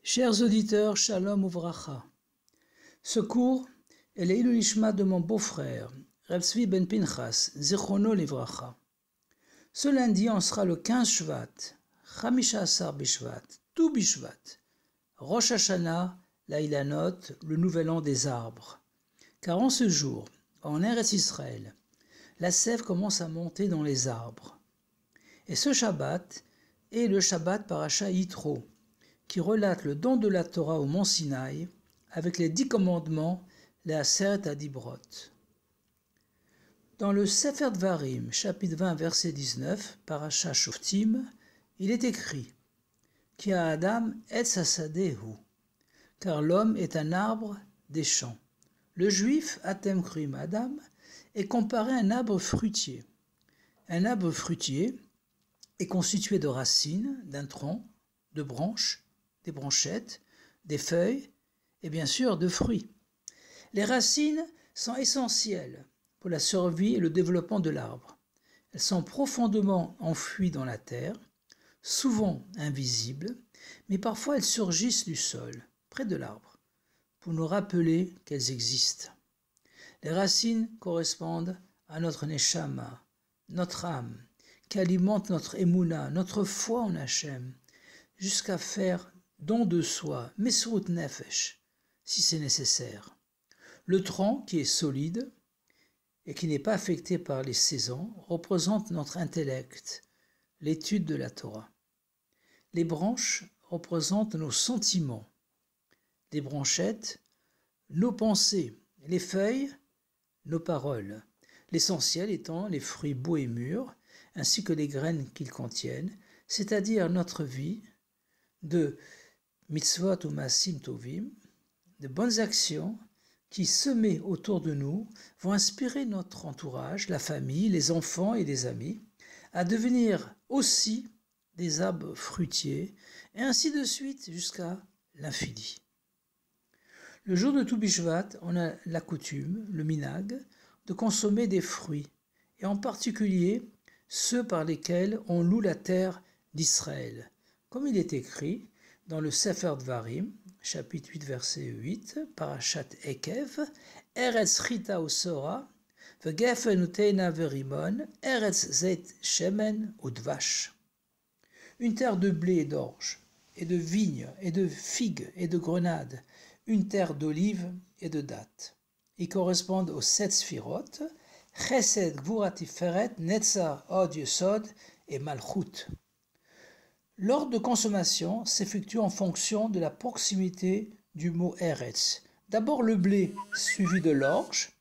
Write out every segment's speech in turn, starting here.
Chers auditeurs, Shalom Uvracha. Ce cours est l'Eilul Nishma de mon beau-frère, Rav Tzvi ben Pinchas, Zichrono Livracha. Ce lundi, on sera le 15 Shvat, Chamisha Asar Bishvat, tout Bishvat, Rosh Hashanah, l'Ailanot, le nouvel an des arbres. Car en ce jour, en Eretz Israël, la sève commence à monter dans les arbres. Et ce Shabbat est le Shabbat Parasha Yitro, qui relate le don de la Torah au mont Sinaï avec les 10 commandements, les Aseret Adibrot. Dans le Sefer Dvarim, chapitre 20, verset 19, Parasha Shoftim, il est écrit Ki Adam etz hasadehu, car l'homme est un arbre des champs. Le juif, Atem Krim Adam, est comparé à un arbre fruitier. Un arbre fruitier est constitué de racines, d'un tronc, de branches, des branchettes, des feuilles et bien sûr de fruits. Les racines sont essentielles pour la survie et le développement de l'arbre. Elles sont profondément enfouies dans la terre, souvent invisibles, mais parfois elles surgissent du sol, près de l'arbre, pour nous rappeler qu'elles existent. Les racines correspondent à notre neshama, notre âme, qui alimente notre émouna, notre foi en Hachem, jusqu'à faire don de soi, mesrut nefesh, si c'est nécessaire. Le tronc, qui est solide et qui n'est pas affecté par les saisons, représente notre intellect, l'étude de la Torah. Les branches représentent nos sentiments, les branchettes, nos pensées, les feuilles, nos paroles, l'essentiel étant les fruits beaux et mûrs, ainsi que les graines qu'ils contiennent, c'est-à-dire notre vie de mitzvot ou masim tovim, de bonnes actions qui, semées autour de nous, vont inspirer notre entourage, la famille, les enfants et les amis, à devenir aussi des arbres fruitiers, et ainsi de suite jusqu'à l'infini. Le jour de Tou Bishvat, on a la coutume, le minag, de consommer des fruits, et en particulier ceux par lesquels on loue la terre d'Israël. Comme il est écrit dans le Sefer Dvarim, chapitre 8, verset 8, Parashat Ekev, Eretz Chita Usora, Vegefen Uteina Verimon, Eretz Zeit Shemen Udvash. Une terre de blé et d'orge, et de vignes, et de figues, et de grenades, une terre d'olives et de dattes. Ils correspondent aux 7 sphirot, Chesed, Gvura Tiferet, Netzar, Od Yesod et Malchut. L'ordre de consommation s'effectue en fonction de la proximité du mot Eretz. D'abord le blé, suivi de l'orge,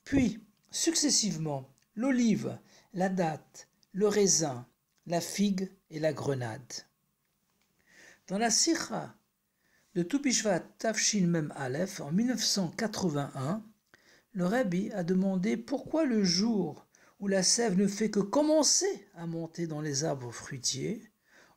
puis successivement l'olive, la datte, le raisin, la figue et la grenade. Dans la Sikha de Tou Bishvat Tafshin Mem Aleph en 1981, le Rabbi a demandé pourquoi le jour où la sève ne fait que commencer à monter dans les arbres fruitiers,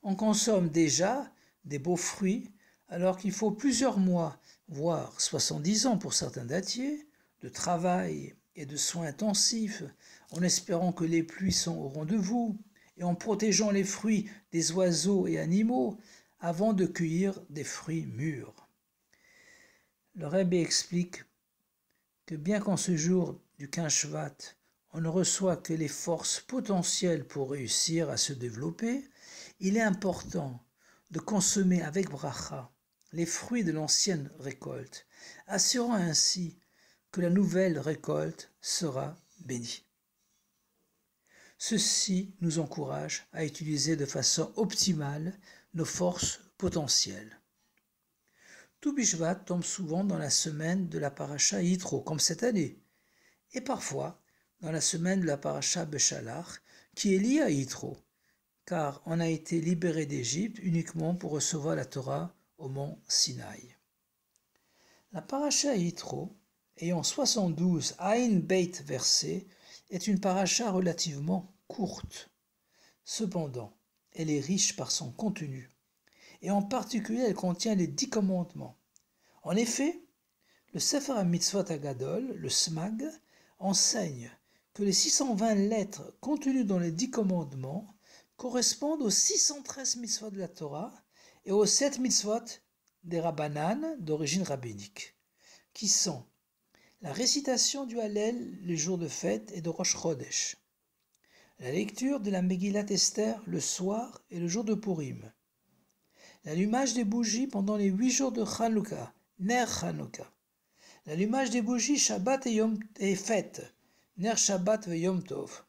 on consomme déjà des beaux fruits alors qu'il faut plusieurs mois, voire 70 ans pour certains dattiers, de travail et de soins intensifs, en espérant que les pluies sont au rendez-vous et en protégeant les fruits des oiseaux et animaux avant de cueillir des fruits mûrs. Le Rebbe explique que bien qu'en ce jour du 15 Shvat, on ne reçoit que les forces potentielles pour réussir à se développer, il est important de consommer avec bracha les fruits de l'ancienne récolte, assurant ainsi que la nouvelle récolte sera bénie. Ceci nous encourage à utiliser de façon optimale nos forces potentielles. Tou Bishvat tombe souvent dans la semaine de la Parasha Yitro, comme cette année, et parfois dans la semaine de la Parasha Beshalach, qui est liée à Yitro, car on a été libéré d'Égypte uniquement pour recevoir la Torah au mont Sinaï. La Parasha Yitro, ayant 72 Aïn Beit versets, est une parasha relativement courte. Cependant, elle est riche par son contenu, et en particulier elle contient les 10 commandements. En effet, le Sefer HaMitzvot Agadol, le SMAG, enseigne que les 620 lettres contenues dans les 10 commandements correspondent aux 613 mitzvot de la Torah et aux 7 mitzvot des Rabbanan d'origine rabbinique, qui sont la récitation du Hallel les jours de fête et de Rosh Chodesh, la lecture de la Megillat Esther le soir et le jour de Purim, l'allumage des bougies pendant les 8 jours de Chanukah, Ner Chanukah, l'allumage des bougies Shabbat et fête, Ner Shabbat ve Yom Tov,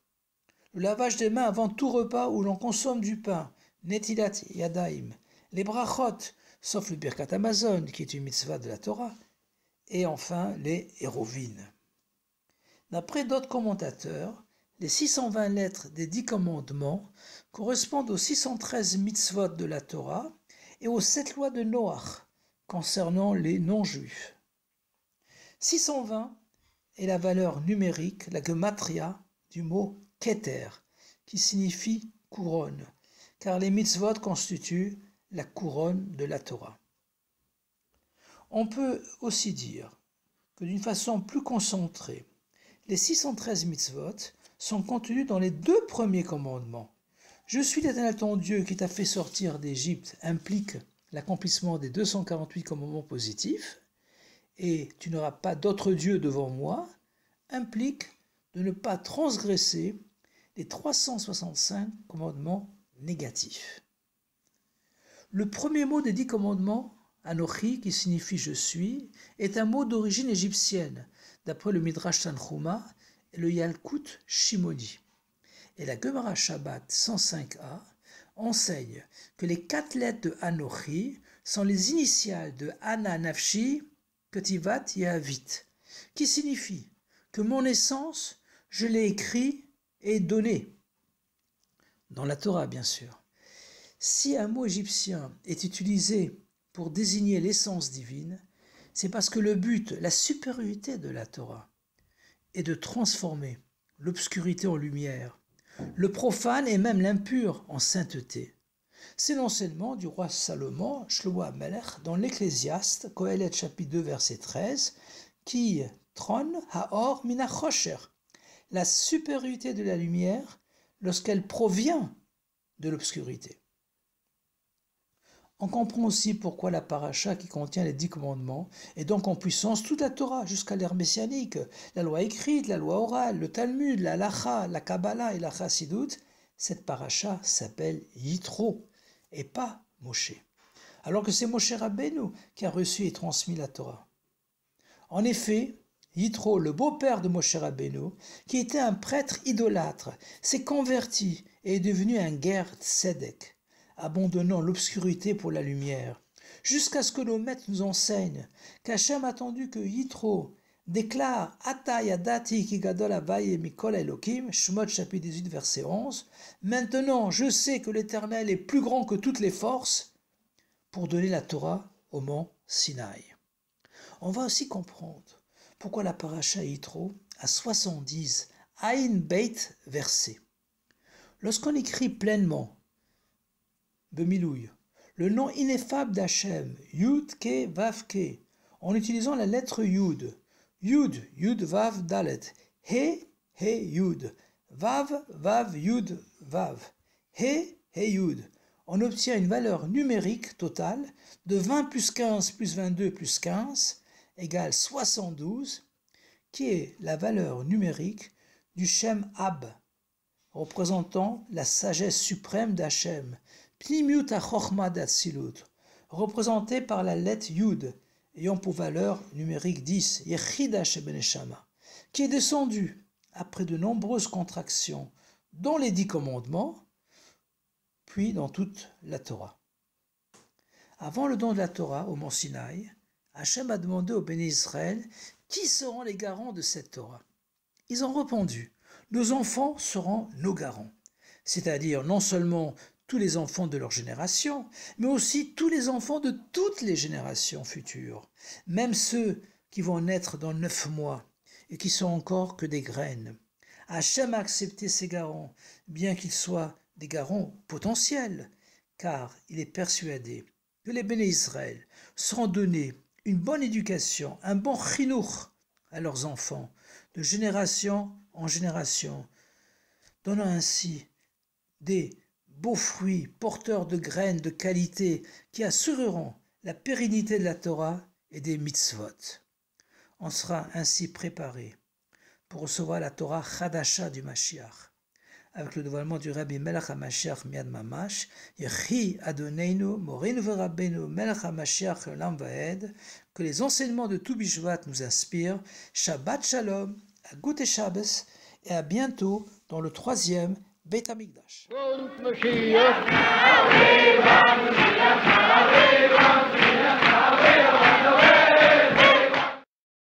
le lavage des mains avant tout repas où l'on consomme du pain, Netilat Yadaim, les brachot, sauf le Birkat Hamazon qui est une mitzvah de la Torah, et enfin les Hérovines. D'après d'autres commentateurs, les 620 lettres des 10 commandements correspondent aux 613 mitzvot de la Torah et aux 7 lois de Noach concernant les non-juifs. 620 est la valeur numérique, la gematria du mot keter, qui signifie couronne, car les mitzvot constituent la couronne de la Torah. On peut aussi dire que d'une façon plus concentrée, les 613 mitzvot sont contenus dans les 2 premiers commandements. Je suis l'Éternel ton Dieu qui t'a fait sortir d'Égypte implique l'accomplissement des 248 commandements positifs, et tu n'auras pas d'autre Dieu devant moi, implique de ne pas transgresser les 365 commandements négatifs. Le premier mot des 10 commandements, Anochi, qui signifie je suis, est un mot d'origine égyptienne, d'après le Midrash Tanchuma et le Yalkut Shimoni. Et la Gemara Shabbat 105a enseigne que les 4 lettres de Anochi sont les initiales de Ana Nafshi Ketivat Yahavit, qui signifie que mon essence, je l'ai écrit et donné. Dans la Torah, bien sûr. Si un mot égyptien est utilisé pour désigner l'essence divine, c'est parce que le but, la supériorité de la Torah, est de transformer l'obscurité en lumière, le profane et même l'impur en sainteté. C'est l'enseignement du roi Salomon, Shlomo HaMelech, dans l'Ecclésiaste, Kohelet chapitre 2, verset 13, qui trône Haor mina chosher, la supériorité de la lumière lorsqu'elle provient de l'obscurité. On comprend aussi pourquoi la paracha qui contient les 10 commandements est donc en puissance toute la Torah jusqu'à l'ère messianique, la loi écrite, la loi orale, le Talmud, la Halacha, la Kabbalah et la Chassidut. Cette paracha s'appelle Yitro et pas Moshe, alors que c'est Moshe Rabbeinu qui a reçu et transmis la Torah. En effet, Yitro, le beau-père de Moshe Rabbeinu, qui était un prêtre idolâtre, s'est converti et est devenu un ger tzedek, abandonnant l'obscurité pour la lumière, jusqu'à ce que nos maîtres nous enseignent qu'Hachem a attendu que Yitro déclare Ata yadati ki gadol havaye mikol Elokim, Shemot chapitre 18 verset 11, maintenant je sais que l'Éternel est plus grand que toutes les forces, pour donner la Torah au mont Sinaï. On va aussi comprendre pourquoi la paracha Yitro a 70 Aïn Beit versets. Lorsqu'on écrit pleinement Bemilouï, le nom ineffable d'Hachem, Yud Ke Vav Ke, en utilisant la lettre Yud, Yud, Yud Vav Dalet, He, He Yud, Vav, Vav Yud Vav, He, He Yud, on obtient une valeur numérique totale de 20 plus 15 plus 22 plus 15 égale 72, qui est la valeur numérique du Shem Ab, représentant la sagesse suprême d'Hachem, Pnimiut HaChochma d'Atsilut, représenté par la lettre Yud, ayant pour valeur numérique 10, Yechida Shebeneshama, qui est descendu après de nombreuses contractions, dont les 10 commandements, puis dans toute la Torah. Avant le don de la Torah au mont Sinaï, Hachem a demandé aux bénis Israël qui seront les garants de cette Torah. Ils ont répondu, nos enfants seront nos garants, c'est-à-dire non seulement tous les enfants de leur génération, mais aussi tous les enfants de toutes les générations futures, même ceux qui vont naître dans 9 mois et qui sont encore que des graines. Hachem a accepté ces garants, bien qu'ils soient des garants potentiels, car il est persuadé que les bénis Israël seront donnés une bonne éducation, un bon chinour à leurs enfants, de génération en génération, donnant ainsi des beaux fruits porteurs de graines de qualité qui assureront la pérennité de la Torah et des mitzvot. On sera ainsi préparé pour recevoir la Torah Chadasha du Mashiach, avec le dévoilement du Rabbi Melech HaMashiach Miad Mamash, Yechi Adoneinu, Moreinu Verabbeinu Melech HaMashiach Olam Vaed, que les enseignements de tout Bishvat nous inspirent. Shabbat Shalom, à Goûter Shabbos, et à bientôt dans le 3e Beit HaMikdash.